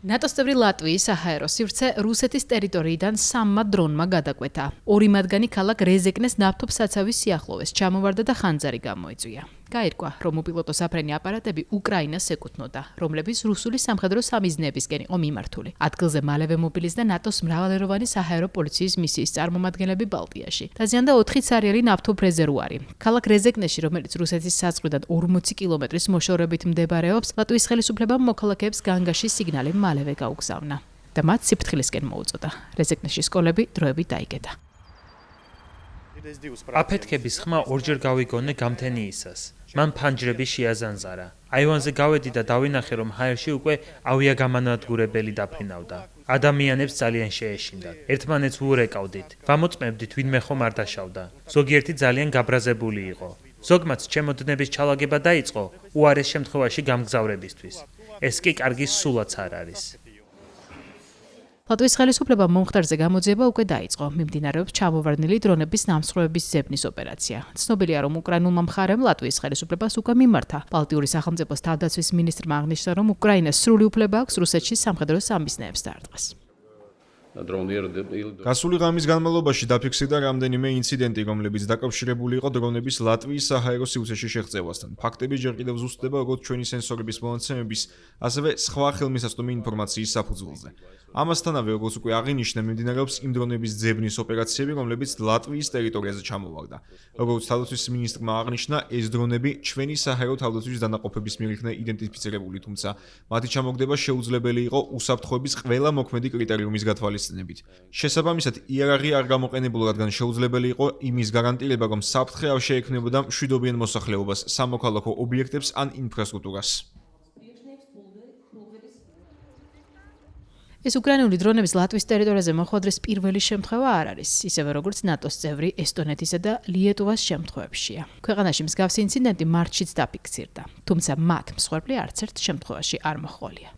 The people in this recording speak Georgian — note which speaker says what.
Speaker 1: ნატოს წევრი ლატვიის საჰაერო სივრცე რუსეთის ტერიტორიიდან 3 დრონმა გადაკვეთა. 2 მათგანი ქალაქ რეზეკნეს ნავთობსაცავის სიახლოვეს ჩამოვარდა და ხანძარი გამოიწვია. გაირკვა, რომ უპილოტო საფრენი აპარატები უკრაინას ეკუთვნოდა, რომლებიც რუსული სამხედრო სამიზნეებისკენ იყო მიმართული. ადგილზე მალევე მობილიზდა ნატოს მრავალეროვანი საჰაერო პოლიციის მისიის წარმომადგენლები ბალტიაში. დაზიანდა 4 ცარიელი ნავთობ რეზერვუარი. ქალაქ რეზეკნეში, რომელიც რუსეთის საზღვრიდან 40 კილომეტრის მოშორებით მდებარეობს, ლატვიის ხელისუფლებამ მოქალაქეებს განგაში სიგნალი მალევე გაუგზავნა და მათ სიფრთხილისკენ მოუწოდა. რეზეკნეში სკოლები დროებით დაიკეტა.
Speaker 2: აფეთქების ხმა ორჯერ გავიგონე გამთენიისას. მან ფანჯრები შეაზანზარა. აივანზე გავედი და დავინახე, რომ ჰაერში უკვე ავიაგამანადგურებელი დაფრინავდა. ადამიანებს ძალიან შეეშინდათ. ერთმანეთს ვურეკავდით. ვამოწმებდით, ვინმე ხომ არ დაშავდა. ზოგიერთი ძალიან გაბრაზებული იყო. ზოგმაც ჩემოდნების ჩალაგება დაიწყო უარეს შემთხვევაში გამგზავრებისთვის. ეს კი კარგი სულაც არ არის.
Speaker 1: ლატვიის ხელისუფლებამ მომხდარზე გამოძიება უკვე დაიწყო. მიმდინარეობს ჩამოვარდნილი დრონების ნამსხვრევების ძებნის ოპერაცია. ცნობილია, რომ უკრაინულმა მხარემ ლატვიის ხელისუფლებას უკვე მიმართა. ბალტიური სახელმწიფოს თავდაცვის მინისტრმა აღნიშნა, რომ უკრაინას სრული უფლება აქვს რუსეთში სამხედრო სამიზნეებს დარტყმას.
Speaker 3: გასული ღამის განმავლობაში დაფიქსირდა რამდენიმე ინციდენტი, რომლებიც დაკავშირებული იყო დრონების ლატვიის საჰაერო სივრცეში შეღწევასთან. ფაქტები ჯერ კიდევ ზუსტდება როგორც ჩვენი სენსორების მონაცემების, ასევე სხვა ხელმისაწვდომი ინფორმაციის საფუძველზე. ამასთანავე, როგორც უკვე აღინიშნა, მიმდინარეობს იმ დრონების ძებნის ოპერაციები, რომლებიც ლატვიის ტერიტორიაზე ჩამოვარდა. როგორც თავდაცვის მინისტრმა აღნიშნა, ეს დრონები ჩვენი საჰაერო თავდაცვის დანაყოფების მიერ იქნა იდენტიფიცირებული, თუმცა მათი ჩამოგდება შეუძლებელი იყო უსაფრთხოების ყველა მოქმედი კრიტერიუმის გათვალისწინებით. შესაბამისად, იარაღი არ გამოყენებულა, რადგან შეუძლებელი იყო იმის გარანტირება, რომ საფრთხე არ შეექმნებოდა მშვიდობიან მოსახლეობას, სამოქალაქო ობიექტებს ან ინფრასტრუქტურას.
Speaker 1: ეს უკრაინული დრონების ლატვიის ტერიტორიაზე მოხვედრის პირველი შემთხვევა არ არის, ისევე როგორც ნატოს წევრი ესტონეთისა და ლიეტუვას შემთხვევებშია. ქვეყანაში მსგავსი ინციდენტი მარტშიც დაფიქსირდა, თუმცა მათ მსხვერპლი არც ერთ შემთხვევაში არ მოჰყოლია.